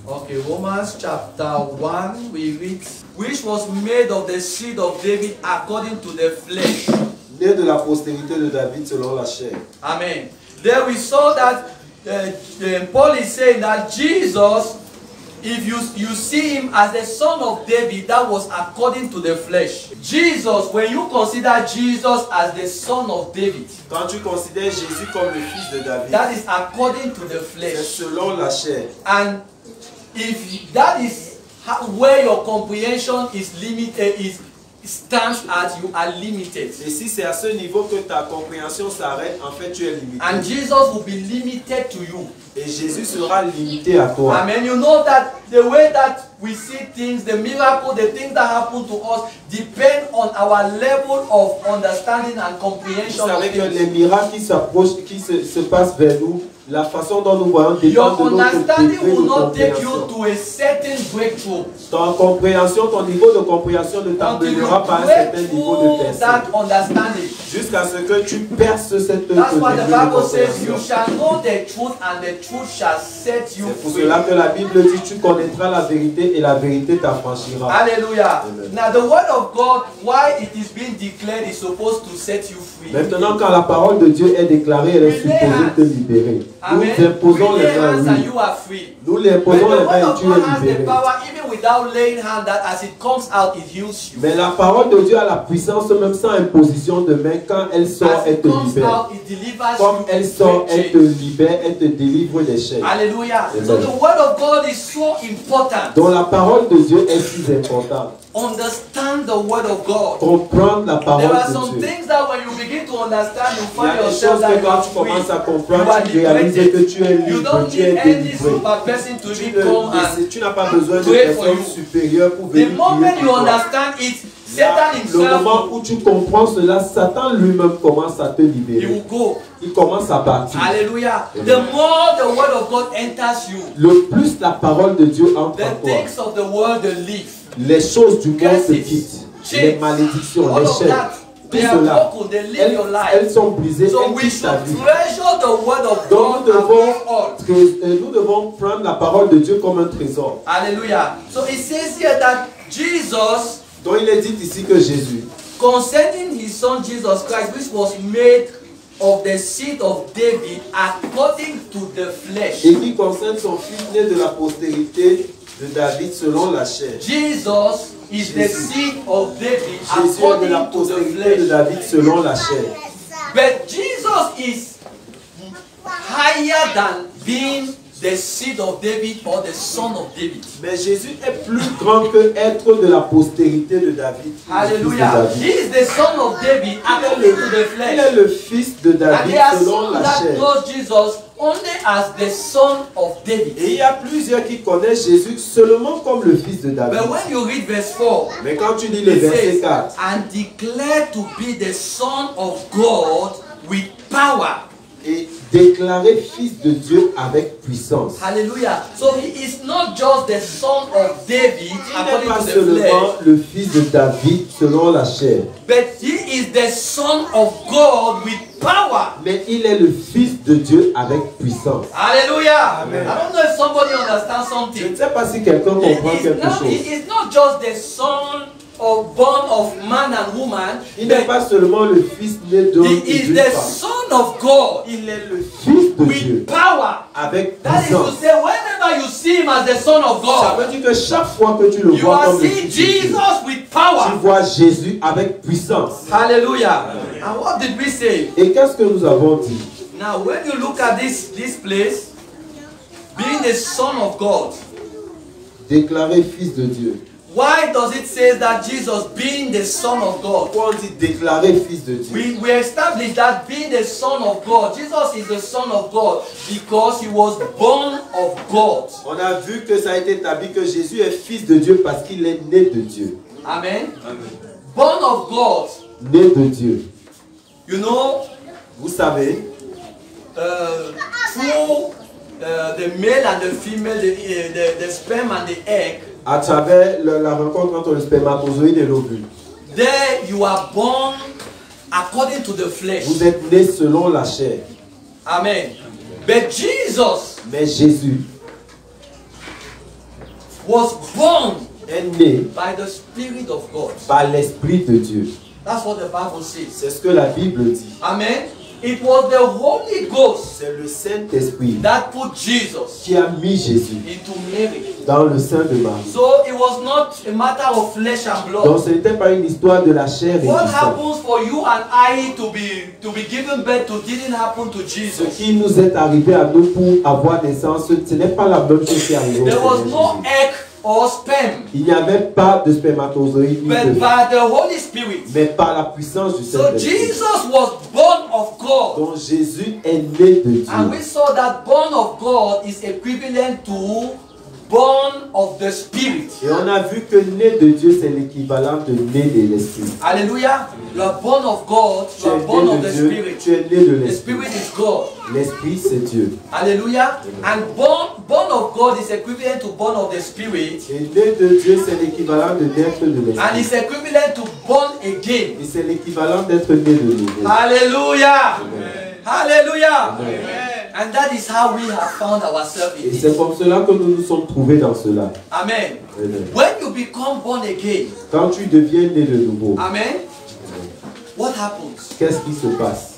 Okay, Romans chapter 1, we read, which was made of the seed of David according to the flesh. Né de la postérité de David selon la chair. Amen. There we saw that Paul is saying that Jesus, if you see him as the son of David, that was according to the flesh. Jesus, when you consider Jesus as the son of David, Quand tu considères Jésus comme le fils de David, that is according to the c'est flesh. selon la chair. And if that is where your comprehension is limited, stands at, you are limited. Et si c'est à ce niveau que ta compréhension s'arrête, en fait tu es limité. And Jesus will be limited to you. Et Jésus sera limité à toi. Amen. You know that the way that we see things, the miracle, the things that happen to us, depend on our level of understanding and Vous comprehension. savez que les miracles qui s'approchent, qui se passent vers nous, la façon dont nous voyons dépend Your de notre understanding degré will de not take you compréhension. to a certain breakthrough Ton niveau de compréhension ne until you t'amènera pas à un break certain niveau de through percée. that understanding. Jusqu'à ce que tu perces cette That's why the degré de Bible says, you compréhension. shall know the truth and the truth shall set you C'est pour free. cela que la Bible dit, tu connaîtras la vérité et la vérité t'affranchira. Hallelujah. Amen. Now the word of God, why it is being declared, is supposed to set you free. Maintenant, quand la parole de Dieu est déclarée, elle est supposée te libérer. Nous Amen. imposons We les lay mains, hands and oui. you are free. Nous les But imposons the les word mains et of tu God es has the libéré. power, even without laying hand, that as it comes out, it heals you. Mais la parole de Dieu a la puissance, même sans imposition de main, quand elle sort, As elle it te comes libère. out, it delivers Comme you. elle sort, Great elle te change. libère, elle te délivre des chaînes. Hallelujah. Amen. So the word of God is so important. Donc la parole de Dieu est si importante. Understand the word of God. Comprendre la parole There are de some Dieu. things that when you begin to understand, you Il y a find des yourself choses that que you are quand tu commences à free. comprendre, You are tu réalises que liberated. tu es You libre, don't tu es need any délivré. super person to Tu even come and tu n'as pas besoin de pray for personne you. supérieure pour the venir moment prier you pour toi. understand it, Là, Satan le moment himself, où tu comprends cela, Satan lui-même commence à te he libérer. will go. Il commence à partir. Hallelujah. Amen. The more the word of God enters you, Le plus la parole de Dieu entre the en toi, things of the world they leave. les choses du monde te Curses, quittent. chains, Les malédictions, all les of chaînes, that, tout they are cela, broken, they live your elles life. sont brisées, So elles we quittent ta should vie. treasure the word of Donc God above all. nous devons prendre la parole de Dieu comme un trésor. Hallelujah. So it says here that Jesus, Donc il est dit ici que Jésus, concerning his son Jesus Christ, which was made of the seed of David according to the flesh. et qui concerne son fils né de la postérité de David selon la chair. Jesus is the Jésus. seed of David Jésus est de la according to the postérité de flesh. David selon la chair. But Jesus is higher than being the seed of David or the son of David. Mais Jésus est plus grand que être de la postérité de David. Hallelujah. He is the son of David according to the Il flesh. est le fils de And David there are selon some la that chair. know Jesus only as the son of David. Et il y a plusieurs qui connaissent Jésus seulement comme le fils de David. But when you read verse 4, Mais quand tu lis le it verset says, 4, and declare to be the son of God with power. et déclaré fils de Dieu avec puissance. Hallelujah. So he is not just the son of David Il n'est according pas to the seulement flesh, le fils de David selon la chair, but he is the son of God with power. mais il est le fils de Dieu avec puissance. Hallelujah. Amen. I don't know if somebody understands Je something. ne sais pas si quelqu'un comprend quelque chose. He is not just the son of born of man and woman. Il n'est pas seulement le fils né d'homme He et is d'une the femme. son of God Il est le fils de Dieu with power. avec That is to puissance. say, whenever you see him as the son of Ça God, veut dire que chaque fois que tu le you vois are comme le seeing fils de Dieu, Jesus with tu power. vois Jésus avec puissance. Hallelujah. And what did we say? Et qu'est-ce que nous avons dit? Now, when you look at this place, being the son of God, Déclaré fils de Dieu. why does it say that Jesus being the son of God? Pourquoi on dit déclaré fils de Dieu? We established that being the son of God, Jesus is the son of God because he was born of God. On a vu que ça a été établi que Jésus est fils de Dieu parce qu'il est né de Dieu. Amen. Born of God. Né de Dieu. You know, Vous savez, through the male and the female, the sperm and the egg, à travers la rencontre entre le spermatozoïde et l'ovule, there you are born according to the flesh. vous êtes né selon la chair. Amen. But Jesus, Mais Jésus, was born est né by the Spirit of God. par l'Esprit de Dieu. That's what the Bible says. C'est ce que la Bible dit. Amen. It was the Holy Ghost C'est le Saint-Esprit that put Jesus qui a mis Jésus into Mary. dans le sein de Marie. So it was not a matter of flesh and Donc blood. ce n'était pas une histoire de la chair et du What sang. happens for you and I to be given birth to didn't happen to Ce Jesus. qui nous est arrivé à nous pour avoir naissance, ce n'est pas la même chose qui est arrivée au There was Seigneur no Jésus. egg or sperm, Il n'y avait pas de spermatozoïde ni but de by the Holy Spirit. mais par la puissance du So Saint-Esprit. Jesus was born of God. Donc Jésus est né de And we Dieu. saw that born of God is equivalent to born of the Spirit. Et on a vu que né de Dieu, c'est l'équivalent de né de l'Esprit. Hallelujah. You are born of God, Tu you are es born né of de the Dieu, Spirit. tu es né de The l'Esprit. Spirit is God. L'Esprit, c'est Dieu. Hallelujah. And born of God is equivalent to born of the Spirit. Et né de Dieu, c'est l'équivalent de naître de And l'Esprit. it's equivalent to born again. Et c'est l'équivalent d'être né de nouveau. Hallelujah. Amen. Hallelujah. Amen. And that is how we have found ourselves Et in c'est it. comme cela que nous nous sommes trouvés dans cela. Amen. Amen. When you become born again, Quand tu deviens né de nouveau, amen, what happens? qu'est-ce qui se passe?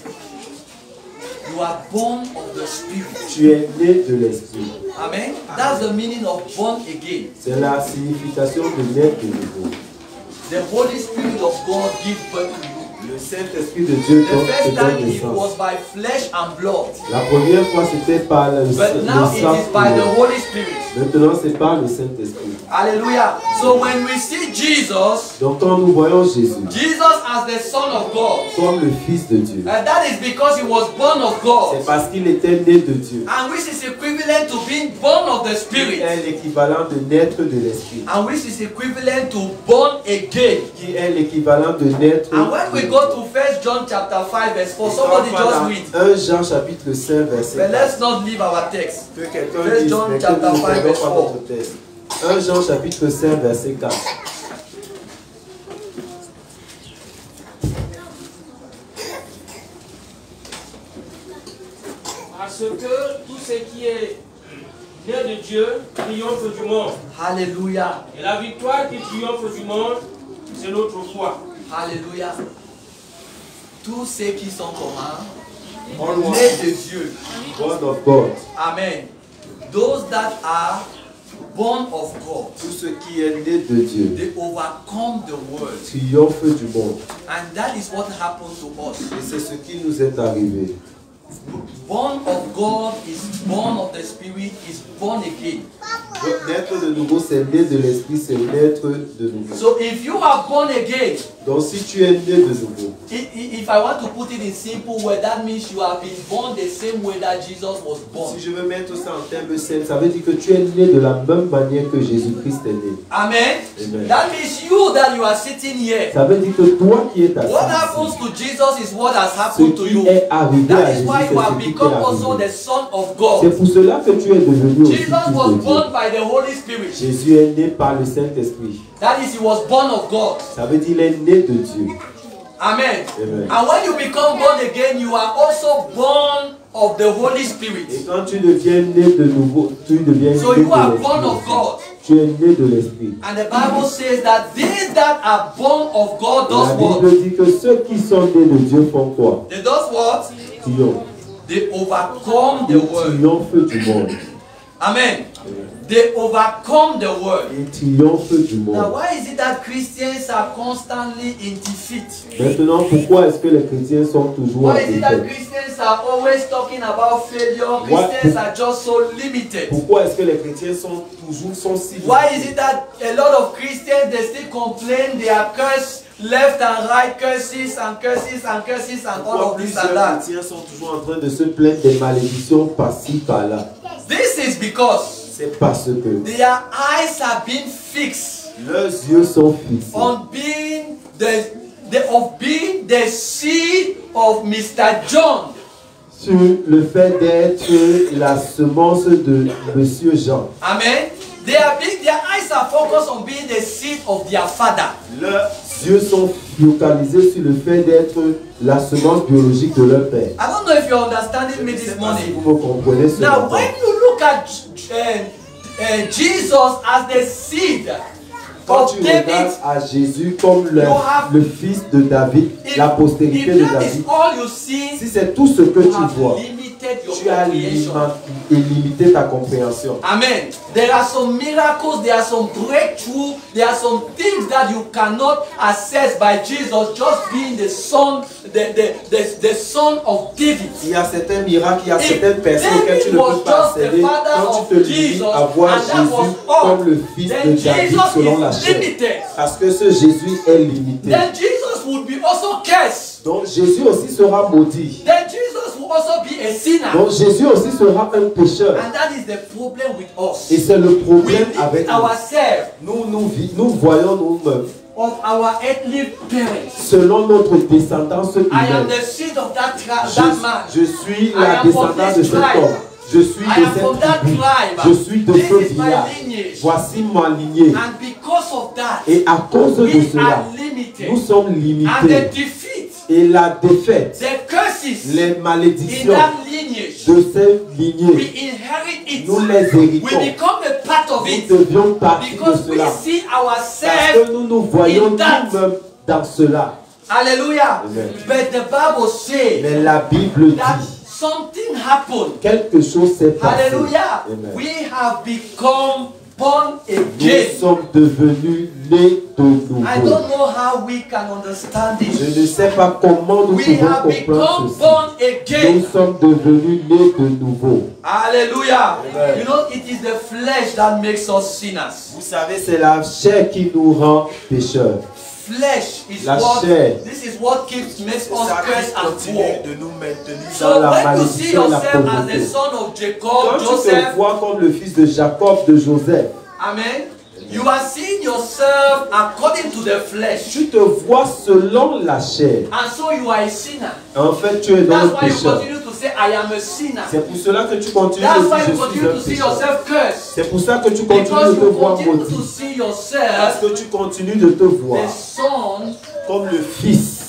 You are born of the Spirit. Tu es né de l'Esprit. Amen. That's the meaning of born again. C'est la signification de naître de nouveau. The Holy Spirit of God gives birth to you. Le Saint-Esprit de Dieu The te first time donne it was naissance. by flesh and blood, La première fois, c'était par le but sang. now it is by the Holy Spirit. Maintenant, c'est par le Saint-Esprit. Hallelujah. So when we see Jesus, Donc, quand nous voyons Jésus Jesus as the Son of God, comme le Fils de Dieu, and that is because he was born of God, c'est parce qu'il était né de Dieu. and which is equivalent to being born of the Il Spirit, est l'équivalent de naître de l'Esprit. and which is equivalent to born again. Qui est l'équivalent de naître And when we de go to 1 John chapter 5 verse 4, Et somebody quand on va just read. dans 1 Jean chapitre 5 verset But 4. let's not leave our text. Que quelqu'un 1 dise, John mais que chapter nous ne 5 perdons verse pas 4. notre texte. 1 Jean chapitre 5 verset 4. Parce que tout ce qui est né de Dieu triomphe du monde. Hallelujah. Et la victoire qui triomphe du monde, c'est notre foi. Hallelujah. Tous ceux qui sont All communs, one. nés de Dieu. Word of God. Amen. Those that are born of God, Tout ce qui est né de Dieu they overcome the world. triomphe du monde. And that is what happened to us. Et c'est ce qui nous est arrivé. Born of God is born of the Spirit, is born again. Donc, naître de nouveau, c'est né de l'Esprit, c'est naître de nouveau. So if you are born again, Donc si tu es né de nouveau, if I want to put it in simple way, that means you have been born the same way that Jesus was born. si je veux mettre ça en termes simples, ça veut dire que tu es né de la même manière que Jésus-Christ est né. Amen. Amen. That means you that you are sitting here. Ça veut dire que toi qui es assis What ici, happens to Jesus is what has ce happened to qui you. est arrivé à That is Jésus, why you have c'est ce qui become t'est also arrivé. the Son of C'est God. pour cela que tu es devenu aussi Jesus fils was de Dieu. born by the Holy Spirit. Jésus est né par le Saint-Esprit. That is, he was born of God. Ça veut dire qu'il est né de Dieu. Amen. Amen. And when you become born again, you are also born of the Holy Et Spirit. quand tu deviens né de nouveau, tu deviens So né you are de born of l'Esprit. God. Tu es né de l'Esprit. And the Bible says that they that are born of God La does what? Bible dit que ceux qui sont nés de Dieu font quoi? They does what? Triomphe. They overcome the Ils world. triomphent du monde. Amen. They overcome the world. Ils triomphent du Now, monde. why is it that Christians are constantly in defeat? Maintenant, pourquoi est-ce que les chrétiens sont toujours en Why is it that défaite? Christians are always talking about failure? Christians are just so limited. Pourquoi est-ce que les chrétiens sont toujours si Why is it that a lot of Christians, they still complain, they are cursed left and right, curses and curses and curses and all Pourquoi of this plusieurs and that? chrétiens sont toujours en train de se plaindre des malédictions par-ci par-là? This is because C'est parce que their eyes have been fixed leurs yeux sont fixés on being the seed of Mr. John. sur le fait d'être la semence de Monsieur Jean. Amen. Their eyes are focused on being the seed of their father. Leurs yeux sont focalisés sur le fait d'être la semence biologique de leur père. I don't know if you're understanding me Je ne sais this pas si morning. vous me comprenez ce Now, matin. when you look at Jesus as the seed Quand of tu David, regardes à Jésus comme have- le fils de David, la postérité if de that is David, all you see, si c'est tout ce que you tu have vois, limited your tu as comprehension. limité ta compréhension. Amen. There are some miracles, there are some breakthrough, there are some things that you cannot access by Jesus just being the son, the son of David. Il y a certains miracles, il y a If certaines personnes auxquelles tu ne David peux was pas just the accéder father quand of tu te limites Jesus, à voir and that was Jésus all, comme le fils then de David Jesus selon la is chair. limited. Parce que ce Jésus est limité. Then Jesus would be also cursed. Donc Jésus aussi sera maudit. Then Jesus will also be a sinner. Donc Jésus aussi sera un pécheur. And that is the problem with us. Et c'est le We problème limit avec nous. ourselves Nous voyons nous-mêmes of our earthly parents. selon notre descendance I am humaine. the seed of that man. Je suis I la am from descendance de this cet tribe. homme. Je suis I de am from cette that tribu. tribe. Je suis de This ce is my village. lineage. Voici ma lignée. And because of that, Et à cause de we cela, are limited. nous sommes And the limités. defeat, Et la défaite, the curses les in malédictions that lineage, de ces we lignées, inherit it. nous les We héritons. become a part of Nous it. devions partie de Because we cela. see Parce ourselves. que nous nous voyons in that. nous-mêmes dans cela. Hallelujah. Amen. But the Bible says Mais la Bible that dit, something happened. quelque chose s'est passé. Hallelujah. Amen. We have become born Nous again. sommes devenus nés de nouveau. I don't know how we can understand Je this. ne sais pas comment nous We pouvons have become comprendre ceci. born Nous again. sommes devenus nés de nouveau. Hallelujah. Amen. You know, it is the flesh that makes us sinners. Vous savez, c'est la chair qui nous rend pécheurs. Flesh is La what, chair. this is what makes us Ça curse and continue poor. de nous maintenir dans So la when you see malédiction et la yourself as the pauvreté. son of Quand Jacob, tu te Joseph, vois comme le fils de Jacob, de Joseph, amen, you are seeing yourself according to the flesh. tu te vois selon la chair. And so you are a sinner. En fait, tu es dans That's le why you pécheur. continue to say, I am a sinner. C'est pour cela que tu continues That's de why dire you je suis continue un to see pécheur. yourself cursed. C'est pour ça que tu continues Because de te you voir continue to maudit. see Parce yourself que tu continues de te voir the son comme le fils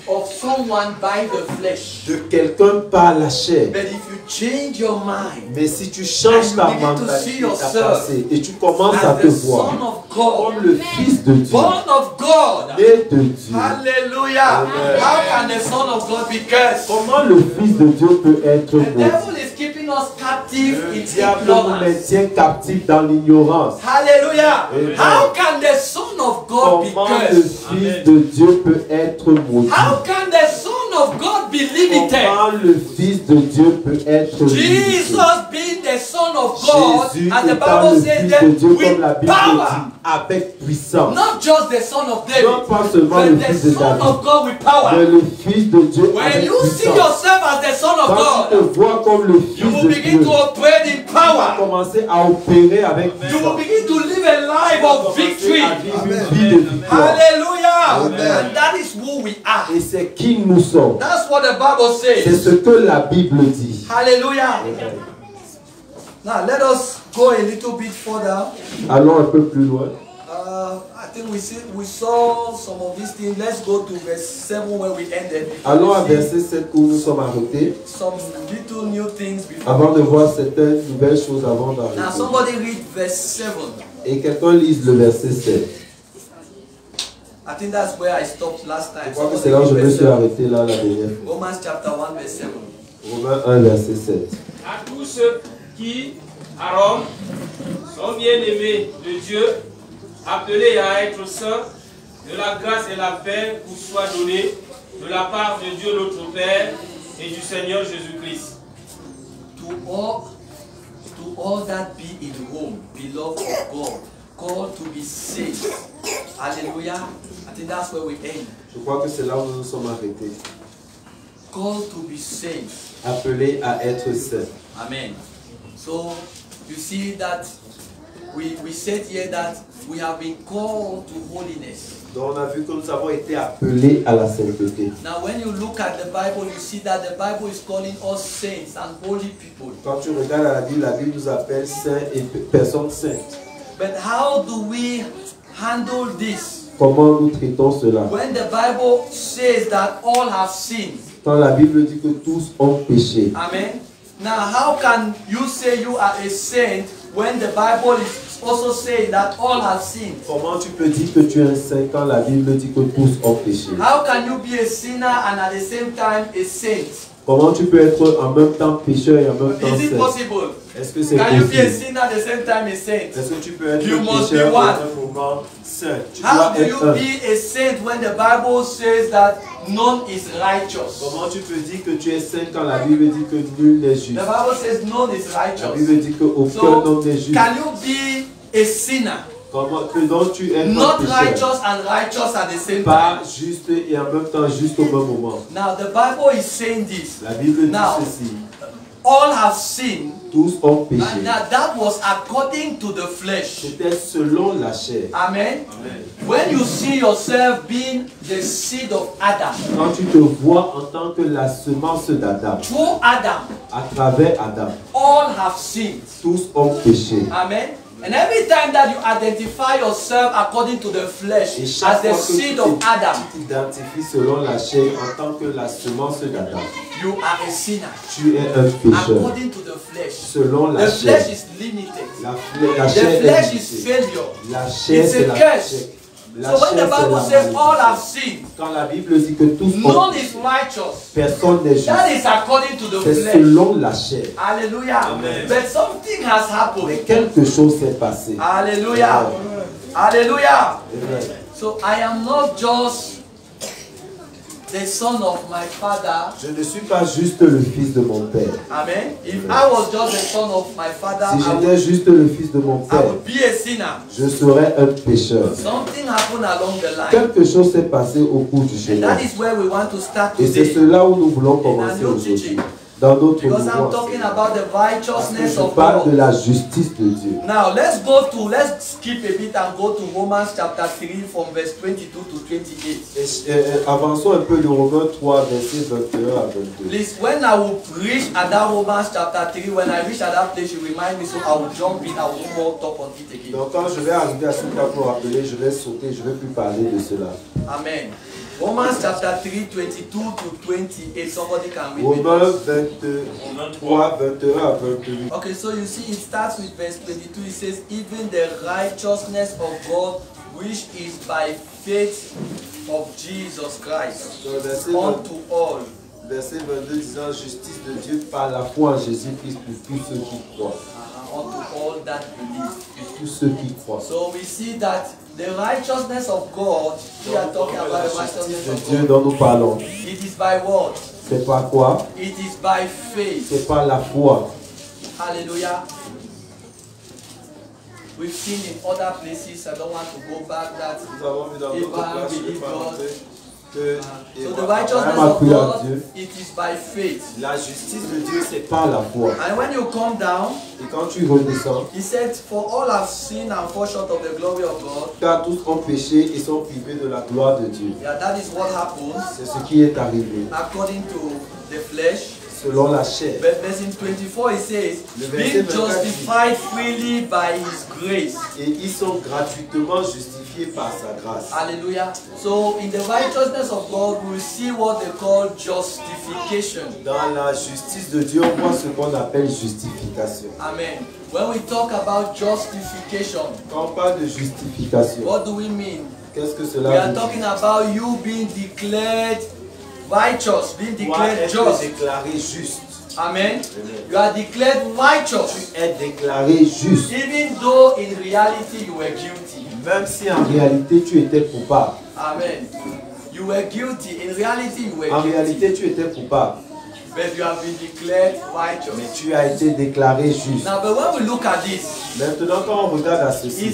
of someone by the flesh. de quelqu'un par la chair. But if you change your mind Mais si tu changes and ta you begin to see mentalité, ta yourself pensée, et tu commences à as te the voir son of God, comme le fils de Dieu, born of God, né de Dieu, hallelujah, Amen. how can the son of God be cursed? comment le fils de Dieu peut être The maudit? devil is keeping us captive Le in diable nous ignorance. maintient captifs dans l'ignorance. Hallelujah. Amen. How can the son of God be Comment le cursed? fils de Dieu peut être maudit? How can the son of God be limited? Comment le fils de Dieu peut être limité? Jesus being the son of God, Jésus as the étant Bible le says fils that, de Dieu comme la with Bible power. dit, avec puissance. Not just the son of Non David, pas seulement but le the fils de son David, of God with mais power. le fils de Dieu When avec you see puissance. yourself as the son of Quand tu te God, vois comme le fils you will de begin Dieu, to operate in tu vas power. commencer à opérer avec You will puissance. begin to live a life Tu vas of commencer victory. à vivre une vie de victoire. Hallelujah. Amen. And that is who we are. Et c'est qui nous sommes. That's what the Bible C'est says. ce que la Bible dit. Hallelujah. Now let us go a little bit further. Allons un peu plus loin. I think we saw some of these things. Let's go to verse 7 where we ended. Allons à verset 7 où nous sommes arrêtés. Some little new things before. Avant de voir certaines nouvelles choses avant Now d'arrêter. somebody read verse 7. Et quelqu'un lise le verset 7. I think that's where I stopped last time. Je crois que Somebody c'est là où je read me verse suis 7. arrêté là la dernière fois. Romans chapter 1 verse 7. Romains 1 verset 7. À tous ceux qui, à Rome, sont bien-aimés de Dieu, appelés à être saints, de la grâce et la paix vous soient données de la part de Dieu notre Père et du Seigneur Jésus-Christ. To all that be in Rome, beloved of God, called to be saved. Hallelujah. I think that's where we end. Je crois que c'est là où nous nous sommes arrêtés. Called to be saved. Appelés à être saints. Amen. So you see that we said here that we have been called to holiness. Donc on a vu que nous avons été appelés à la sainteté. Now when you look at the Bible, you see that the Bible is calling us saints and holy people. Quand tu regardes la Bible nous appelle saints et personnes saintes. But how do we handle this? Comment nous traitons cela? When the Bible says that all have sinned. Quand la Bible dit que tous ont péché. Amen. Now how can you say you are a saint when the Bible is also saying that all have sinned? Comment tu peux dire que tu es un saint quand la Bible dit que tous ont péché? How can you be a sinner and at the same time a saint? Comment tu peux être en même temps pécheur et en même temps Is it saint? possible? Est-ce que c'est Can you be a possible? sinner at the same time a saint? Est-ce que tu peux être You must pécheur be et en one. même moment saint? Tu How dois do you être un. be a saint when the Bible says that none is righteous? Comment tu peux dire que tu es saint quand la Bible dit que nul n'est juste? The Bible says none is La righteous. Bible dit qu'aucun So, homme n'est juste. can you be a sinner? Comment que donc tu es Not un pécheur? righteous and righteous at the same Pas time. juste et en même temps juste au même moment. Now the Bible is saying this. La Bible dit Now, ceci. all have sinned. Tous ont péché. And that was according to the flesh. C'était selon la chair. Amen. Amen. When you see yourself being the seed of Adam, Quand tu te vois en tant que la semence d'Adam, through Adam, à travers Adam, all have sinned. tous ont péché. Amen. And every time that you identify yourself according to the flesh Et as chaque the fois que seed of Adam, tu t'identifies selon la chair en tant que la semence d'Adam, you are a sinner. tu es un pécheur. According to the flesh. Selon la The chair, flesh is limited. la The chair flesh est is limitée. failure. La chair, It's c'est a la curse. chair. La So when chair, the c'est Bible la says all malédiction. have sinned, Quand la Bible dit que tous ont none péché, is righteous. personne n'est juste. That is according to the C'est flesh. selon la chair. Hallelujah. Amen. But something has Mais happened. quelque chose s'est passé. Hallelujah. Hallelujah. Amen. So I am not just the son of my father. Je ne suis pas juste le fils de mon père. Amen. If I was just the son of my father, Si I j'étais would, juste le fils de mon I père, would be a sinner. je serais un pécheur. Something happened along the line. Quelque chose s'est passé au cours du And chemin. that is where we want to start Et c'est today. cela où nous voulons In our commencer new aujourd'hui. teaching. Dans notre Because I'm mouvement. talking about the Parce que righteousness je of parle de God. la justice de Dieu. Now let's skip a bit and go to Romans chapter 3 from verse 22 to 28. Avançons un peu de Romains 3, versets 21 à 22. Please, when I will reach at that Romans chapter 3, when I reach at that place, you remind me, so I will jump in, I will no more talk on it again. Donc quand je vais arriver à ce cas pour rappeler, je vais sauter, je ne vais plus parler de cela. Amen. Romans chapter 3, 22 to 28. Somebody can read it. Romains 23, 21 à 28. Okay, so you see, it starts with verse 22. It says, even the righteousness of God, which is by faith of Jesus Christ, Donc, unto all. verset 22 disant justice de Dieu par la foi en Jésus-Christ pour tous ceux qui croient. Unto all that believe. Pour tous ceux qui croient. So we see that the righteousness of God, we are talking about the righteousness De of Dieu God. dont nous parlons. It is by what? C'est par quoi? It is by faith. C'est par la foi. Hallelujah. We've seen in other places, I don't want to go back that. Nous avons vu dans Abraham d'autres places, je ne vais believed pas God. rentrer, que So the Abraham righteousness a of cru à God, Dieu. it is by faith. La justice de Dieu, c'est par la foi. And when you come down, Et quand tu redescends, he said, for all have sinned and fall short of the glory of God. car tous ont péché et sont privés de la gloire de Dieu. Yeah, that is what happens C'est ce qui est arrivé according to the flesh. selon la chair. But verse in 24 it says, Le verset being 24 justified freely by his grace. Et ils sont gratuitement justifiés par sa grâce. Hallelujah. So in the righteousness of God, we see what they call justification. Dans la justice de Dieu, on voit ce qu'on appelle justification. Amen. When we talk about justification, Quand on parle de justification, what do we mean? qu'est-ce que We cela are veut dire? talking about you being declared righteous, being Toi, declared être just. déclaré juste. Amen. You are declared righteous, Être déclaré juste. even though in reality you were guilty. Même si en réalité tu étais coupable. Amen. You were guilty. In reality, you were En guilty. réalité tu étais coupable. But you have been declared Mais righteous. tu as été déclaré juste. Now, but when we look at this, Maintenant quand on regarde à ceci,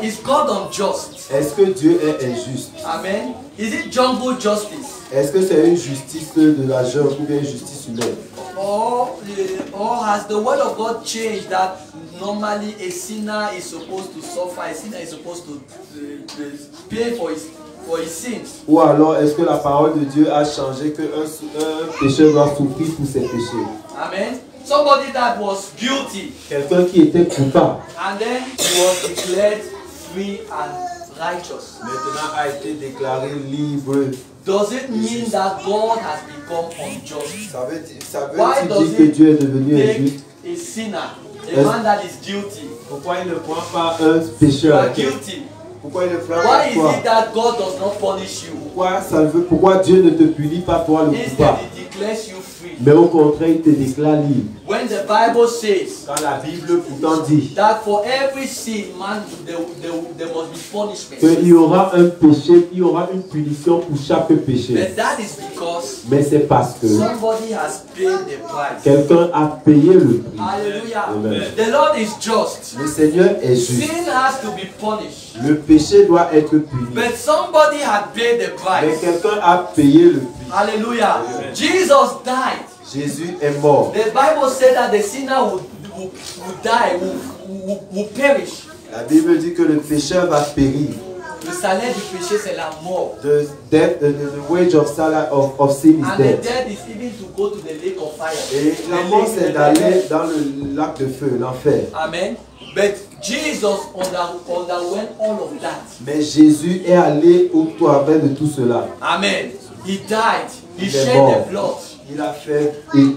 is God unjust? est-ce que Dieu est injuste? Amen. Is it jungle justice? Est-ce que c'est une justice de la jungle ou bien une justice humaine? Or has the word of God changed that normally a sinner is supposed to suffer, a sinner is supposed to pay for his sins? Ou alors est-ce que la parole de Dieu a changé qu'un pécheur doit souffrir pour ses péchés? Amen. Somebody that was guilty Quelqu'un qui était coupable and then he was declared free and righteous. maintenant a été déclaré libre. Does it mean that God has become unjust? Ça veut Why dire does que it Dieu est devenu take injuste? a sinner, a Yes. man that is guilty, Pourquoi il ne prend pas un You pécheur? are guilty. Pourquoi il ne prend Why pas is toi? it that God does not punish you? Pourquoi Dieu ne te punit pas toi le Instead, coupable? He declares you free. Mais au contraire, il te déclare libre. When the Bible says Quand la Bible pourtant dit that for every sin, man, there must be punishment. qu'il y aura un péché, il y aura une punition pour chaque péché. But that is because Mais c'est parce que somebody has paid the price. quelqu'un a payé le prix. Hallelujah. Amen. The Lord is just. Le Seigneur est juste. Sin has to be punished. Le péché doit être puni. But somebody had paid the Mais price. quelqu'un a payé le prix. Hallelujah. Jesus died. Jésus est mort. The Bible said that the sinner would die, will perish. La Bible dit que le pécheur va périr. Le salaire du péché, c'est la mort. The wage of sin is And the death. death is even to go to the lake of fire. Et la mort, c'est d'aller dans le lac de feu, l'enfer. Amen. But Jesus underwent all of that. Mais Jésus est allé au travers de tout cela. Amen. He died. He Il est shed mort. the blood.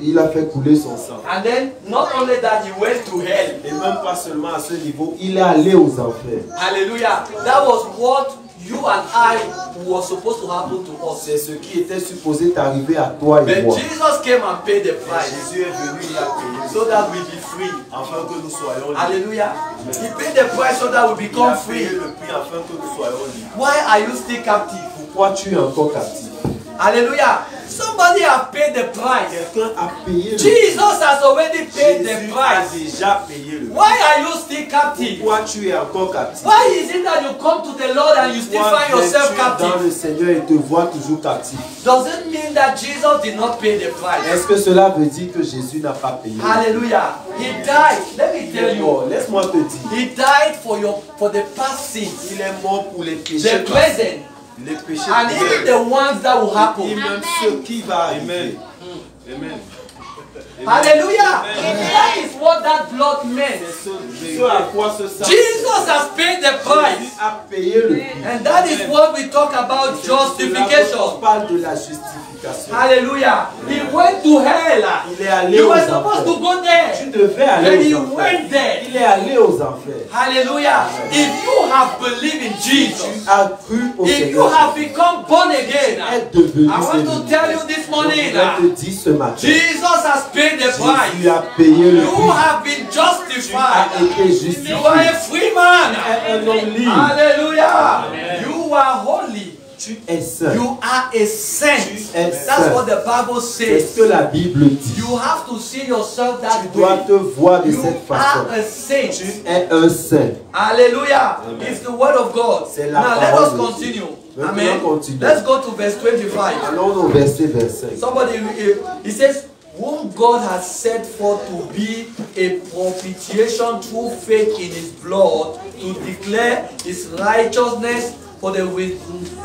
Il a fait couler son sang. And then, not only that, he went to hell. Et même pas seulement à ce niveau, il est allé aux enfers. Hallelujah. That was what you and I was supposed to happen to us. C'est ce qui était supposé t'arriver à toi et But moi. Jesus came and paid the price Jésus est venu, il a payé, so that we be free. afin que nous soyons libres. Hallelujah. He paid the price so that we Il a become payé free. le prix afin que nous soyons libres. Why are you still captive? Pourquoi tu es encore captif? Hallelujah. Somebody has paid the price. Quelqu'un a payé le prix. Jesus has already paid the Jésus a price. déjà payé le prix. Why are you still captive? Pourquoi tu es encore captif? Why is it that you come to the Lord and you still Pourquoi find yourself viens-tu dans captive? le Seigneur et te vois toujours captif? Does it mean that Jesus did not pay the price? Est-ce que cela veut dire que Jésus n'a pas payé? Hallelujah. He died. Let me tell you. Laisse-moi te dire. He died for the past sins, Il est mort pour les péchés the passés, present, les péchés and even futurs, the ones that will et happen. même ce qui va arriver. Amen. Hallelujah. That is what that blood meant. Ce à quoi ce sang Jesus has paid the Jésus price. a payé le prix. And that is what we talk about C'est cela qu'on justification. parle de la justification. Hallelujah. He went to hell. Il est allé You aux were supposed to enfers. go there. Tu devais But aller he aux enfers. went there. Il est allé aux enfers. Hallelujah. If you have believed in Jesus, Tu as cru au if you Seigneur. have become born Tu again, es devenu I want to devenu. tell you this Je morning, voudrais te dire ce matin. Jesus has paid the Jésus price. a payé le You prix. have been Tu as justified. été justifié. You are a free man. Tu es un homme libre. Hallelujah. You are holy. Tu es saint. You are a saint. Tu es That's saint. what the Bible C'est ce says. que la Bible dit. You have to see yourself that Tu dois way. te voir de You cette are façon. a saint. Tu es un saint. Hallelujah. It's the word of God. C'est la Now let parole us de continue. Dieu. Maintenant, Amen. continue. Let's go to verse 25. Allons au verset 25. Somebody, he says, whom God has set forth to be a propitiation through faith in his blood, to declare his righteousness for the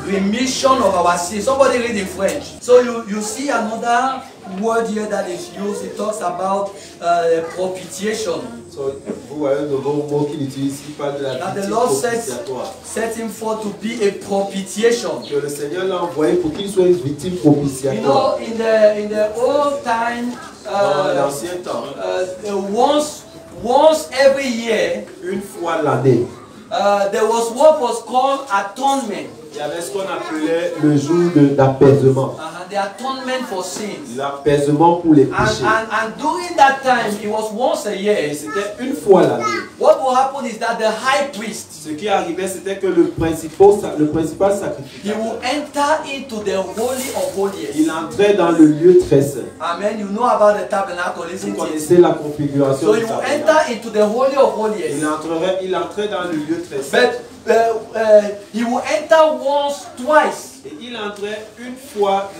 remission of our sins. Somebody read in French. So you see another word here that is used. It talks about propitiation. So, vous voyez un nouveau mot qu'il utilise ici, il parle de la That the victime Lord propitiatoire. set him forth to be a propitiation. Que le Seigneur l'a envoyé pour qu'il soit une victime You propitiatoire. know, in the old time, Dans l'ancien temps, once every year, une fois l'année, there was what was called atonement. il y avait ce qu'on appelait le jour d'apaisement. The atonement for sins. L'apaisement pour les péchés. And during that time, it was once a Et year. c'était une fois l'année. What will happen is that the high priest, Ce qui arrivait, c'était que le principal he sacrificateur, will enter into the holy of holies. il entrait dans le lieu très saint. Amen. You know about the tabernacle, Vous isn't it? connaissez la configuration So du you will tabernacle. enter into the holy of holies. Il entrait dans le lieu très saint. But he will enter once, twice. Et il entrait une fois,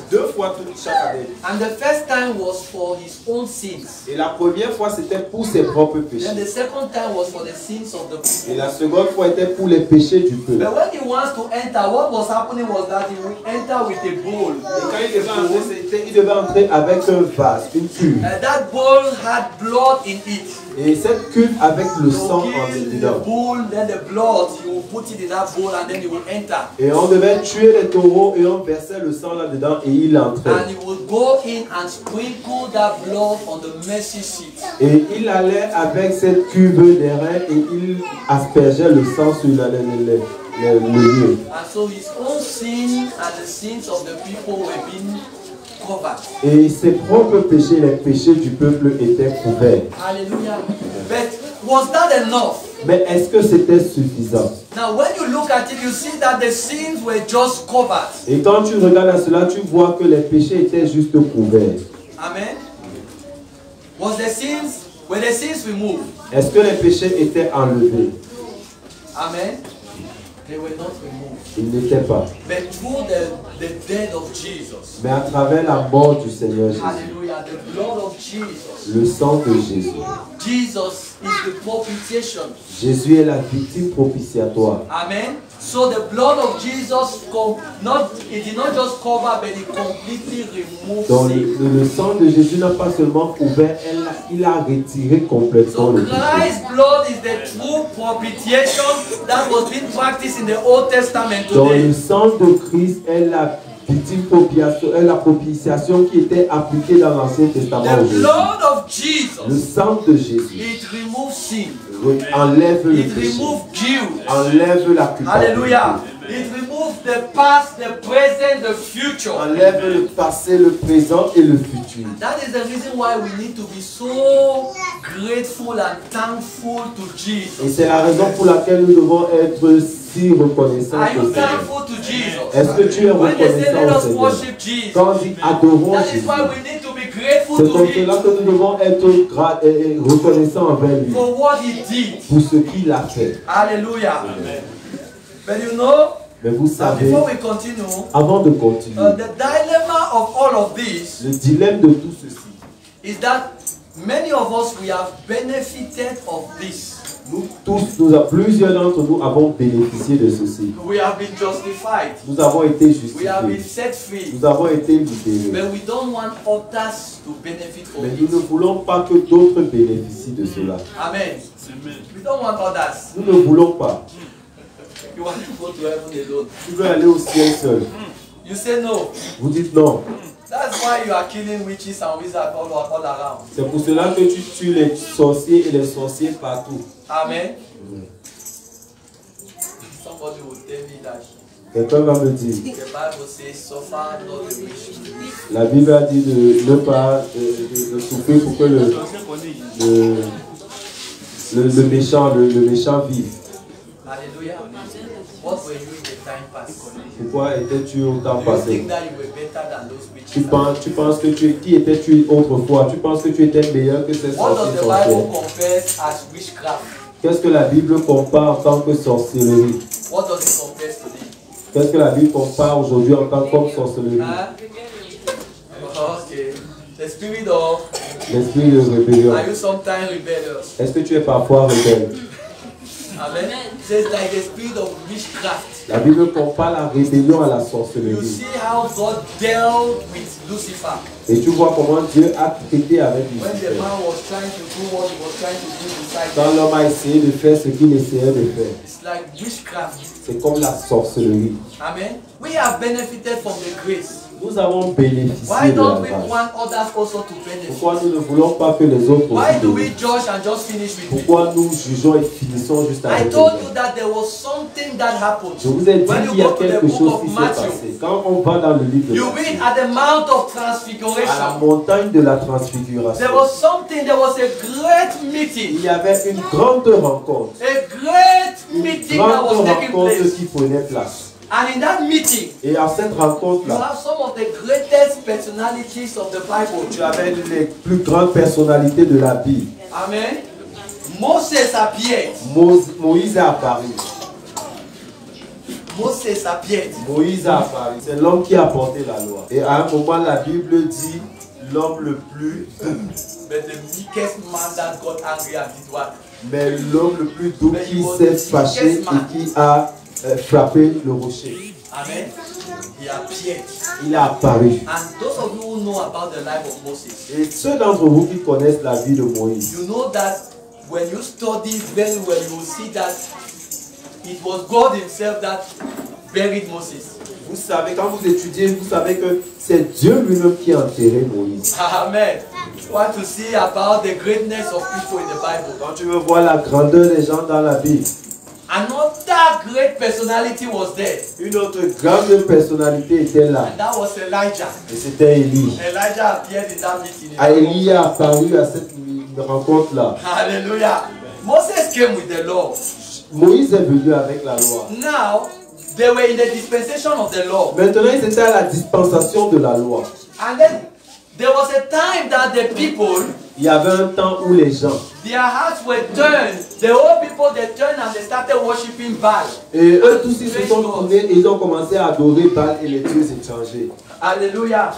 deux fois chaque année. And the first time was for his own sins. Et la première fois, c'était pour ses propres péchés. And the second time was for the sins of the Et people. la seconde fois était pour les péchés du peuple. But when he wants to enter, what was happening was that he would enter with a bowl. Et quand il devait entrer, il devait entrer avec un vase, une cuve. And that bowl had blood in it. Et cette cuve avec le sang You en kill the dedans. bull, then the blood, you will put it in that bowl and then it will enter. Et on devait tuer les taureaux et on versait le sang là-dedans et il entrait. And he will go in and sprinkle that blood on the mercy seat. Et il allait avec cette cuve d'airain et il aspergeait le sang sur le lieu. And so his own sin and the sins of the people were being covered. Et ses propres péchés, les péchés du peuple étaient couverts. Hallelujah. But was that enough? Mais est-ce que c'était suffisant? Now when you look at it, you see that the sins were just covered. Et quand tu regardes à cela, tu vois que les péchés étaient juste couverts. Amen. Were the sins removed? Est-ce que les péchés étaient enlevés? Amen. They were not removed. Ils n'étaient pas. But through the death of Jesus. Mais à travers la mort du Seigneur Jésus, Hallelujah. The blood of Jesus. le sang de Jésus, Jesus is the propitiation. Jésus est la victime propitiatoire. Amen. So the blood of Jesus it did not just cover, but it completely removed Donc sin. le sang de Jésus n'a pas seulement couvert, il a retiré complètement So le péché. Christ's blood is the true propitiation that was being practiced in the Old Testament Donc today. le sang de Christ est la victime propitiation, est la propitiation qui était appliquée dans l'Ancien Testament The aujourd'hui. blood of Le Jesus, sang de Jésus it removes sin. enlève le It péché, removes guilt. enlève la culpabilité, Hallelujah. It removes the past, the present, the future. enlève le passé, le présent et le futur. That is the reason why we need to be so grateful and thankful to Jesus. Et c'est la raison pour laquelle nous devons être si reconnaissants Are you au Seigneur. thankful to Jesus? Est-ce que tu es When they say let reconnaissant au us Seigneur? worship Jesus, Quand on dit adorons that is Jésus, why we need to be grateful c'est to comme cela Him que nous devons être reconnaissants envers lui for what He did. pour ce qu'il a fait. Hallelujah. But you know, Mais vous savez, before we continue, avant de continuer, the dilemma of all of this le dilemme de tout ceci, is that many of us, we have benefited of this. nous tous, plusieurs d'entre nous avons bénéficié de ceci. We have been justified. Nous avons été We have been justifiés. set free. Nous avons été libérés. But we don't want others to benefit from Mais nous ne it. voulons pas que d'autres bénéficient de cela. Amen. We don't want others. Nous ne voulons pas. You want to go to heaven alone. Tu veux aller au ciel seul. You say no. Vous dites non. That's why you are killing witches and wizards all around. C'est pour cela que tu tues les sorciers et les sorciers partout. Amen. Somebody will tell me that Quelqu'un va me dire, the Bible says, suffer not the wish to live. la Bible a dit de ne pas de souffrir pour que le méchant vive. Hallelujah. What were you in the time past? Pourquoi étais-tu au temps Do you passé? think that you were better than those witches? Tu penses que qui étais-tu autrefois? Tu penses que tu étais meilleur que ces What does sorciers the Bible sorcières? confess as witchcraft? Qu'est-ce que la Bible compare en tant que sorcellerie? What does it confess today? Qu'est-ce que la Bible compare aujourd'hui en tant que sorcellerie? Okay. The spirit of, L'esprit de rébellion. are you sometimes rebellious? Est-ce que tu es parfois rebelle? Amen. So it's like the spirit of witchcraft. La Bible compare la rébellion à la You sorcellerie. see how God dealt with Lucifer Et tu vois comment Dieu a traité avec when the Lucifer. man was trying to do what he was trying to do beside Quand him. l'homme a essayé de faire ce qu'il essayait de faire, It's like witchcraft. c'est comme la sorcellerie. Amen. We have benefited from the grace. Nous avons bénéficié Why de la don't we grâce. want others also to benefit? Pourquoi nous ne voulons pas que les autres Why aussi do we bénéficient? judge and just finish with it? Pourquoi nous jugeons et finissons juste I avec told eux? you that there was something that happened. Je vous ai dit When qu'il you y a go to the quelque book chose of qui s'est Matthew, passé. Quand on va dans le livre de you Matthieu, read at the Mount of à la Transfiguration, montagne de la there transfiguration, was something, there was a great meeting. il y avait une grande rencontre. A great Une meeting that was grande taking rencontre place. qui prenait place. And in that meeting, Et à cette you rencontre-là, have some of the greatest personalities of the Bible. tu avais les plus grandes personnalités de la Bible. Amen. Moses appeared. Moïse a apparu. Moses appeared. Moïse a apparu. C'est l'homme qui a porté la loi. Et à un moment, la Bible dit l'homme le plus, But the meekest man that got angry and did what? mais l'homme le plus doux qui s'est fâché et qui a frappé le rocher. Amen. He appeared. Il a apparu. And those of you who know about the life of Moses, Et ceux d'entre vous qui connaissent la vie de Moïse, you know that when you study it very well, you will see that it was God himself that buried Moses. Vous savez, quand vous étudiez, vous savez que c'est Dieu lui-même qui a enterré Moïse. Amen. You want to see about the greatness of people in the Bible. Quand tu veux voir la grandeur des gens dans la Bible, another great personality was there. une autre grande personnalité était là. And that was Elijah. Et c'était Élie. Elijah appeared in that meeting. Élie a apparu à cette rencontre-là. Hallelujah. Moses came with the law. Moïse est venu avec la loi. Now, they were in the dispensation of the law. Maintenant, ils étaient à la dispensation de la loi. And then, there was a time that the people, Il y avait un temps où les gens, their hearts were turned. The whole people, they turned and they started worshiping Baal. et eux tous ils se sont tournés et ils ont commencé à adorer Baal et les dieux étrangers. Hallelujah.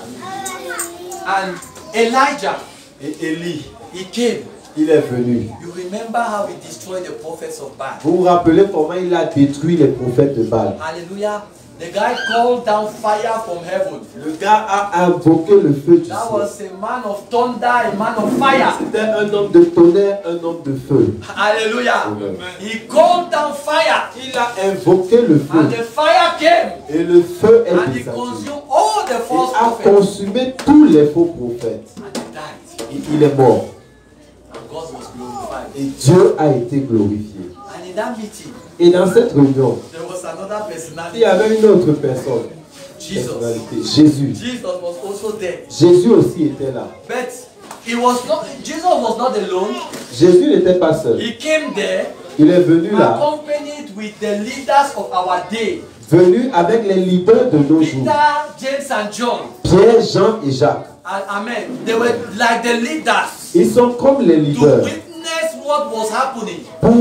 And Elijah, Et Élie, he came. il est venu. You remember how he destroyed the prophets of Baal? Vous vous rappelez comment il a détruit les prophètes de Baal? Hallelujah. The guy called down fire from heaven. Le gars a invoqué le feu du That ciel. was a man of thunder, a man of fire. C'était un homme de tonnerre, un homme de feu. Hallelujah. Amen. He called down fire. Il a invoqué le And feu. the fire came. Et le feu est And he descendu. consumed all the Il false a prophets. consumé tous les faux prophètes. And he died. Et il est mort. And God was glorified. Et Dieu a été glorifié. And in that meeting, Et dans cette réunion, there was another il personality. y avait une autre personne. Jesus. Personnalité. Jésus. Jesus was also there. Jésus aussi était là. But he was not, Jesus was not alone. Jésus n'était pas seul. He came there Il est venu là, accompanied with the leaders of our day. venu avec les leaders de nos jours. Peter, James and John. Pierre, Jean et Jacques. Amen. They were like the leaders Ils sont comme les to leaders witness what was happening. pour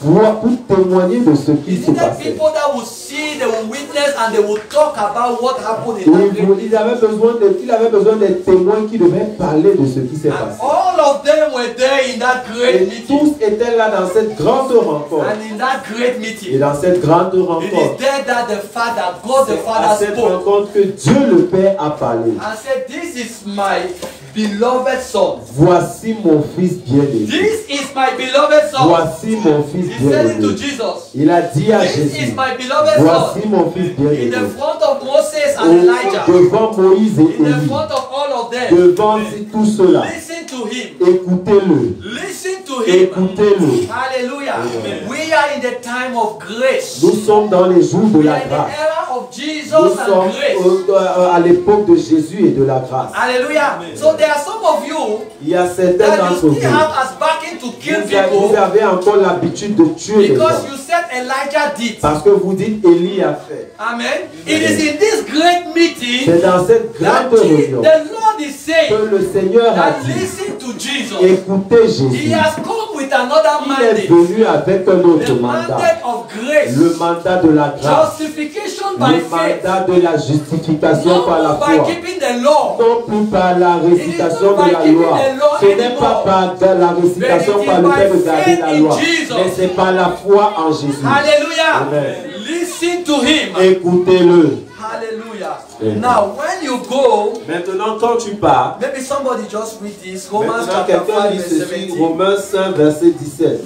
voir, pour témoigner de ce qui se Isn't there passait. people that will see, they will witness, and they will talk about what happened in Et that great il avait besoin des témoins qui devaient parler de ce qui s'est And passé. all of them were there in that great Et meeting. tous étaient là dans cette grande rencontre. And in that great Et meeting, dans cette grande it is rencontre, there that the Father, God the c'est à Father cette spoke rencontre que Dieu le Père a parlé. and said, "This is my beloved son. Voici mon fils bien-aimé. This is my beloved son." Voici mon fils He said it to bien-aimé. Jesus. Il a dit à This is Jésus, my beloved son. voici mon fils In the bien-aimé. front of Moses and Elijah, Devant Moïse et in the Élie, front of all of them, devant tous ceux-là, listen to him. écoutez-le, Listen to him. écoutez-le. Hallelujah. Amen. We are in the time of grace. Nous sommes dans les jours de We la are in the grâce. era of Jesus Nous and sommes grace. à l'époque de Jésus et de la grâce. Hallelujah. So there are some of you Il y a certains that you d'entre still vous, have as backing to kill vous people avez encore l'habitude de tuer les because gens. you said Elijah did. Parce que vous dites Élie a fait. Amen. It is in this great meeting C'est dans cette that grande réunion the Lord is saying que le Seigneur a that dit, listen to Jesus. écoutez He Jésus. has come with another Il est mandate. venu avec un autre The mandat. mandate of grace. Le mandat de la grâce. Justification by Le faith. mandat de la justification par la Not by foi. keeping the law. Non plus par la récitation de la loi. Ce n'est pas par la récitation par le fait de garder la loi. Mais c'est par la foi en Jésus. Hallelujah. Amen. Listen to him. Écoutez-le. Hallelujah. Amen. Now, when you go, Maintenant, quand tu pars, maybe somebody just read this. Romans maintenant chapter quelqu'un 5, lit verse ceci, 17. Romains 5, verset 17.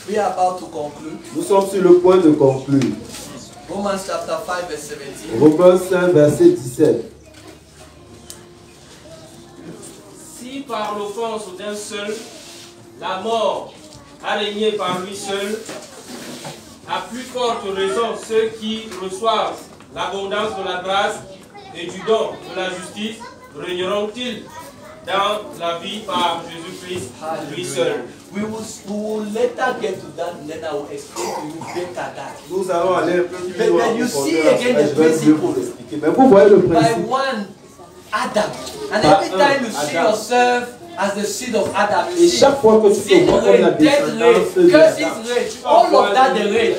We are about to conclude. Nous sommes sur le point de conclure. Romans chapter 5, verse 17. Romains 5, verset 17. Si par l'offense d'un seul, la mort a régné par lui seul, à plus forte raison ceux qui reçoivent l'abondance de la grâce et du don de la justice régneront-ils dans la vie par Jésus-Christ, lui seul. We will later get to that, and then I will explain to you better that. Nous allons aller un peu plus But loin. when you en see profondeur, again je the vais mieux vous principle, expliquer. Mais vous voyez le by principe. one Adam, and By every time you see Adam. yourself as the seed of Adam, you Et see chaque fois que tu te sin vois comme la rage, death descendance rage, de curses Adam, rage, tu vas all voir of that the rage.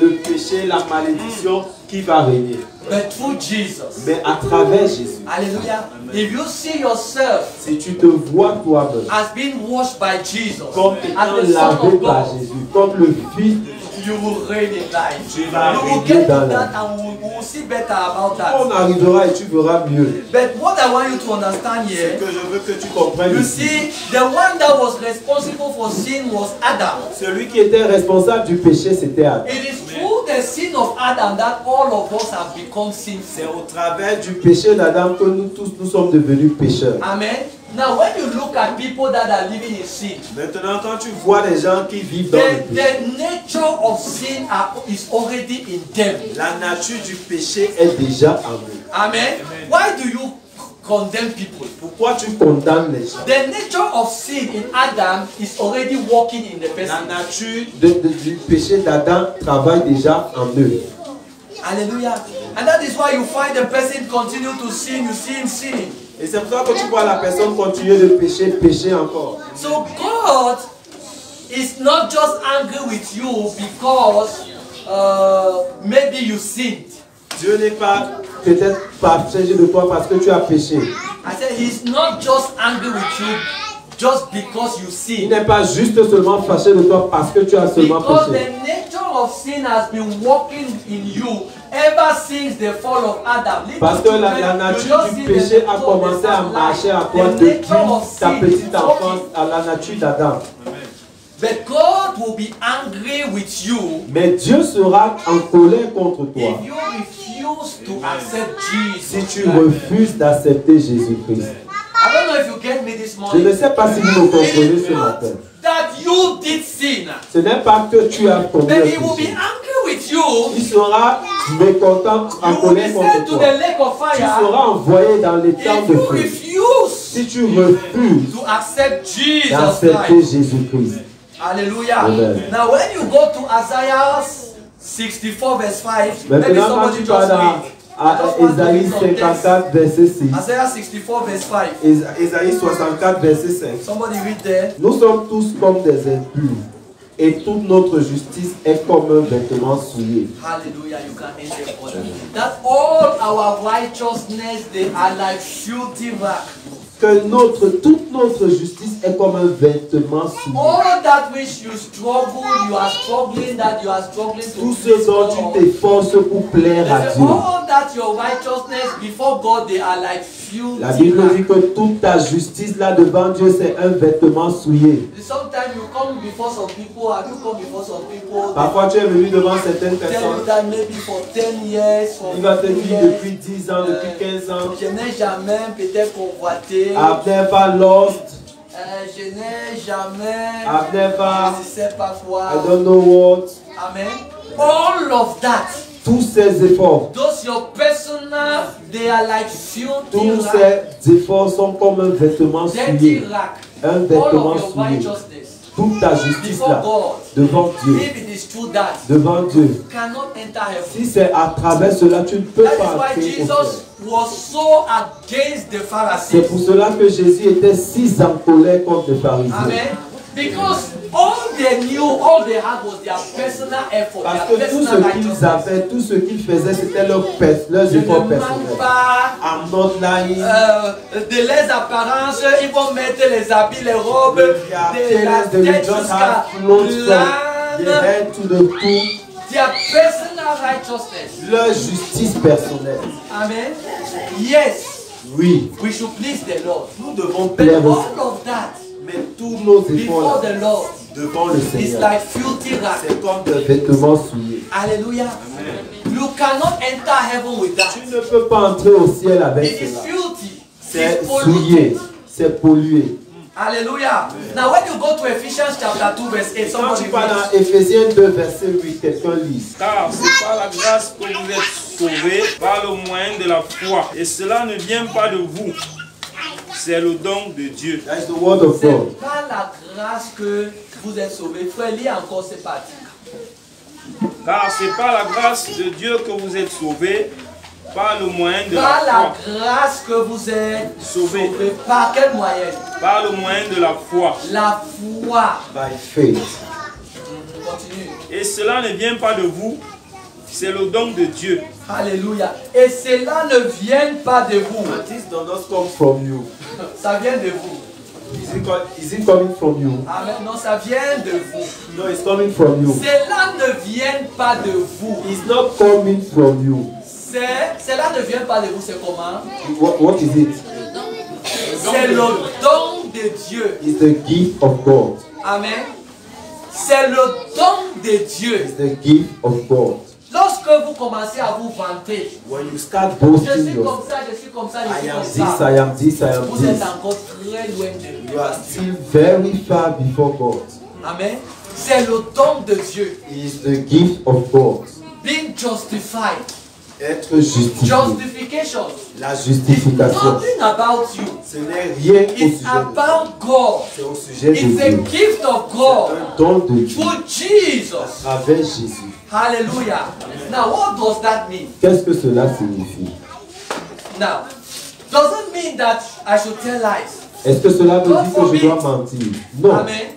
le péché, la malédiction qui va régner. But through Jesus, Mais à travers Jésus, hallelujah, if you see yourself si tu te vois toi-même as being washed by Jesus, comme as étant the Son lavé of par God, Jésus, comme le Fils you will reign in life. Tu vas You will régner get to dans that la and we will see better about that. On arrivera et tu verras mieux. But what I want you to understand Ce here, que je veux que tu comprennes you ici. see, the one that was responsible for sin was Adam. Celui qui était responsable du péché, c'était Adam. It is through the sin of Adam that all of us have become C'est sinful. au travers du péché d'Adam que nous tous nous sommes devenus pécheurs. Amen. Now, when you look at people that are living in sin, Maintenant, quand tu vois les gens qui vivent dans le péché, the nature of sin is already in them. la nature du péché est déjà en nous. Amen. Why do you condemn people? Pourquoi tu condamnes les gens? The nature of sin in Adam is already working in the person. La nature du péché d'Adam travaille déjà en eux. Hallelujah. And that is why you find the person continue to sin, you see him sinning. Et c'est pour ça que tu vois la personne continuer de pécher, pécher encore. So God is not just angry with you because maybe you sinned. Dieu n'est pas peut-être pas fâché de toi parce que tu as péché. I said he's not just angry with you just because you Il sinned. n'est pas juste seulement fâché de toi parce que tu as seulement Because péché. the nature of sin has been working in you ever since the fall of Adam. Parce que la nature du péché a commencé à marcher à toi depuis ta petite enfance à la nature d'Adam. But God will be angry with you Mais Dieu sera en colère contre toi if you refuse to accept Jesus. si tu refuses d'accepter Jésus-Christ. I don't know if you get me this Je morning. ne sais pas si vous me comprenez It is ce not matin. that you did sin, Ce n'est pas que tu as commis but un he will be péché. angry with you. Il sera mécontent, en You will be colère contre sent to toi. the lake of Tu fire seras envoyé dans les temps if de you feu. refuse Si tu refuses to accept Jesus d'accepter Christ. Jésus-Christ. Hallelujah. Amen. Now when you go to Isaiah 64 verse 5, maybe Maintenant, quand somebody tu just vas dans read. I just want to Ésaïe read some text. 54, verset 6. Isaiah 64 verse 5. Ésaïe 64, verset 5. Somebody read there. Nous sommes tous comme des impurs, et toute notre justice est comme un vêtement souillé. Hallelujah, you can end there for that. That all our righteousness, they are like filthy rag. Que toute notre justice est comme un vêtement souillé. All that which you struggle, you are struggling, that you are struggling to Tout ce please dont God. tu t'efforces pour plaire à Dieu. All that your righteousness before God, they are like filthy La Bible dit rag. que toute ta justice là devant Dieu, c'est un vêtement souillé. Sometimes you come before some people, have you come before some people? Parfois tu es venu devant certaines They tell you personnes. that maybe for 10 years, for Il va te 15 dire years, depuis 10 ans, depuis 15 ans. je n'ai jamais peut-être convoité. I've never lost. Je n'ai jamais. I've never. Je ne sais pas quoi. I don't know what. Amen. All of that. Tous ces efforts. Those your personal, they are like filthy Tous rag. ces efforts sont comme un vêtement Dirty souillé. rag. Un All vêtement of your souillé. righteousness. Toute ta justice Before là, God. devant Dieu. If it is true that Devant Dieu. you cannot enter heaven. Si c'est à travers cela, tu ne peux That is pas why entrer au ciel. Jesus was so against the C'est Pharisees. pour cela que Jésus était si en colère contre les pharisiens. Amen. Because all they knew, all they had was their personal effort, Parce their que tout personal ce qu'ils righteousness. avaient, tout ce qu'ils faisaient, c'était leurs Je efforts ne personnels. demande pas I'm not lying. de les apparences, ils vont mettre les habits, les robes, The de la appearance, they will tête just jusqu'à have clothes from the l'âne, head to the foot. their personal righteousness. Leur justice personnelle. Amen. Yes, Oui, we should please the Lord. nous devons But plaire au all of that Mais tous nos before efforts the Lord devant le is Seigneur, like filthy rag. c'est comme des vêtements souillés. Hallelujah. You cannot enter heaven with that. Tu ne peux pas entrer au ciel avec It is cela. filthy. C'est It's souillé, polluted. c'est pollué. Hallelujah. Now when you go to Ephesians chapter 2 verse 8, Quand somebody tu vas read. dans Ephésiens 2, verset 8, quelqu'un lit. Car c'est par la grâce que vous êtes sauvés par le moyen de la foi. Et cela ne vient pas de vous. C'est le don de Dieu. That's the word of God. C'est par la grâce que vous êtes sauvés. Frère, lis encore cette partie. Car c'est par la grâce de Dieu que vous êtes sauvés par le moyen de Par la la foi. grâce que vous êtes Sauvés. sauvés. Par quel moyen? Par le moyen de la foi. La foi. By faith. Continue. Et cela ne vient pas de vous. C'est le don de Dieu. Alléluia. Et cela ne vient pas de vous. And this does not come from you. Ça vient de vous. This Is it coming from you? Amen. Non, ça vient de vous. No, it's coming from you. Cela ne vient pas de vous. It's not coming from you. Cela ne vient pas de vous, c'est comment? What is it? C'est le don de Dieu. It's the gift of God. Amen. C'est le don de Dieu. It's the gift of God. Lorsque vous commencez à vous vanter, When you start je boasting suis comme yourself, ça, je suis comme ça, je I suis am comme this, ça, I am this, I am vous êtes this. encore très loin de You lui. are still very far before God. Amen. C'est le don de Dieu. It is the gift of God. Being justified. Être justifié. Justification. La It's justification. nothing about you. Ce n'est rien au It's sujet de about God. C'est au sujet de It's a Dieu. gift of C'est God un don de Dieu for Jesus. à travers Jésus. Hallelujah. Now, what does that mean? Qu'est-ce que cela signifie? Now, doesn't mean that I should tell lies. Est-ce que cela veut God dire que je forbid. dois mentir? Non. Amen.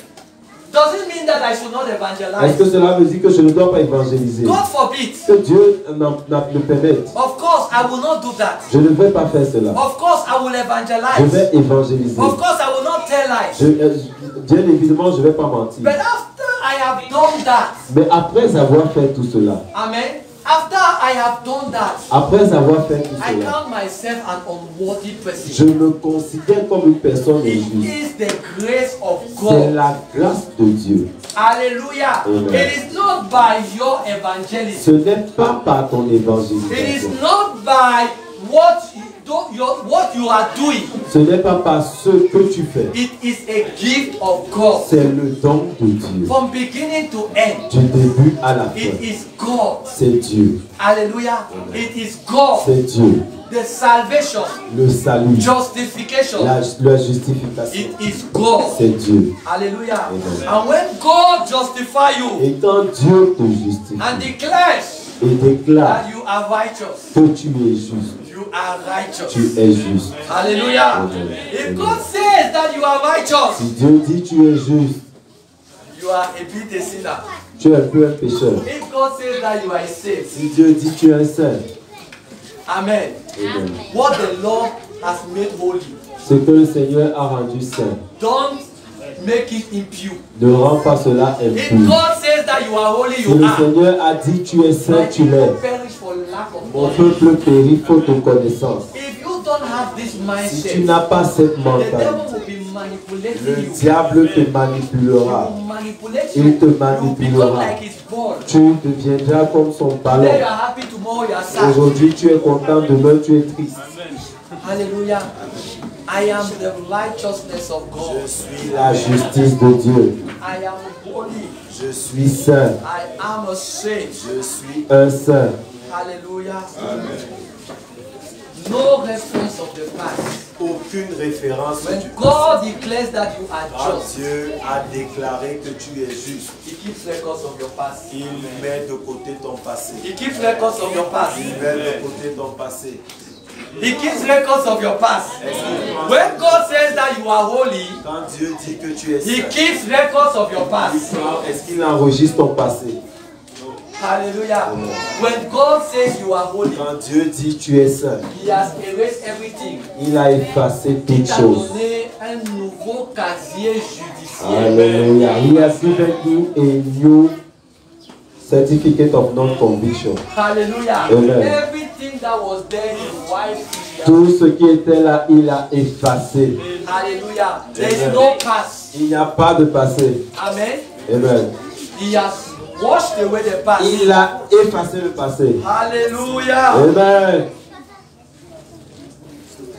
Doesn't mean that I should not Est-ce evangelize. que cela veut dire que je ne dois pas évangéliser? God forbid. Que Dieu ne permette. Of course, I will not do that. Je ne vais pas faire cela. Of course, I will Je evangelize. vais évangéliser. Of course, I will not tell lies. Bien évidemment, je ne vais pas mentir. But after I have done that, Mais après avoir fait tout cela, amen. After I have done that, après avoir fait tout I cela, count myself an unworthy je person. me considère comme une personne It injuste. is the grace of C'est God. la grâce de Dieu. Hallelujah. Amen. It is not by your Ce evangelism. n'est pas par ton It is évangélisation. not by what you are doing. Ce n'est pas par ce que tu fais. It is a gift of God. C'est le don de Dieu. From beginning to end, Du début à la it fin. is God. C'est Dieu. Hallelujah. It is God. C'est Dieu. The salvation, Le salut. justification, La justification. it is God. C'est Dieu. Hallelujah. Amen. And when God justify you Et quand Dieu te justifie and declares et déclare that you are righteous, que tu es juste, you are righteous. tu es juste. Hallelujah. Amen. If God says that you are righteous, Si Dieu dit tu es juste, you are a bit a sinner. tu es un peu un pécheur. If God says that you are a saint, Si Dieu dit tu es un saint, amen. amen. What the Lord has made holy, Ce que le Seigneur a rendu saint, don't make it impure. ne rend pas cela If impur. God says that you are holy, Si you le are. Seigneur a dit tu es saint, My tu people l'es. perish for lack of Mon knowledge. peuple périt faute de connaissance. If you don't have this Si tu mindset, n'as pas cette the devil mentalité, will be manipulating le you. diable te He manipulera. will manipulate Il you. te You become manipulera. like his ball. Tu deviendras comme son Today ballon. you are happy, tomorrow you are sad. Aujourd'hui tu es content, demain tu es triste. Hallelujah. I am the righteousness of Je God. suis la justice de Dieu. I am holy. Je suis saint. I am a saint. Je suis un saint. Hallelujah. No reference of the past. Aucune référence When du God declares that you are Quand just, Dieu a déclaré que tu es juste, He keeps records of your past. il met de côté ton passé. He keeps records of your past. Il met de côté ton passé. He keeps records of your past. When God says that you are holy, Quand Dieu dit que tu es He saint, keeps records of your past. est-ce qu'il enregistre ton passé? Hallelujah. When God says you are holy, Quand Dieu dit tu es saint, He has erased everything. il a effacé Il toutes t'a choses. donné un nouveau casier judiciaire. Hallelujah. He has given you a new certificate of non-conviction. Hallelujah. Amen. Everything that was there, He wiped it. Tout ce qui était là, il a effacé. Hallelujah. There is Amen. no past. Il n'y a pas de passé. Amen. Amen. He has washed away the past. Il a effacé le passé. Hallelujah. Amen.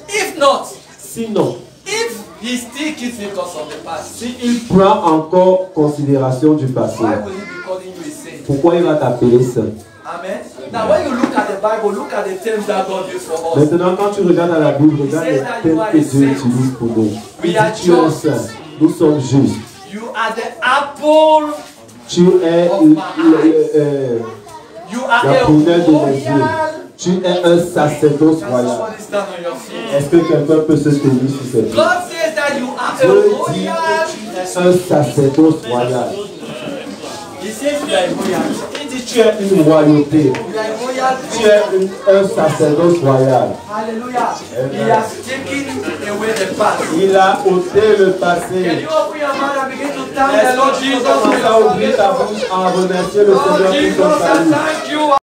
If not, Sinon, if He still keeps records of the past, s'il prend encore considération du passé, why will He be calling you a saint? pourquoi il va t'appeler saint? Amen. Now, when you look at the Bible, look at the terms that God used for us. Maintenant, quand tu regardes à la Bible, regarde les termes que Dieu utilise pour nous. Il dit tu es un saint. Nous sommes justes. You are the apple. Tu es You are la a prunelle de mes yeux. royal. Tu es un sacerdoce Can royal. somebody stand on your feet? Est-ce que quelqu'un peut se tenir sur ses pieds? God says that you are Dieu a dit royal. que tu es un sacerdoce royal. He says you are a royal. Il dit tu es une royauté. You are a royal Tu es un sacerdoce royal. Hallelujah. He has taken away the past. Il a ôté le passé. Can you open your mouth and begin to thank the Est-ce Lord que tu Jesus commences à ouvrir ta bouche en remercier le Seigneur pour son salut? Thank you.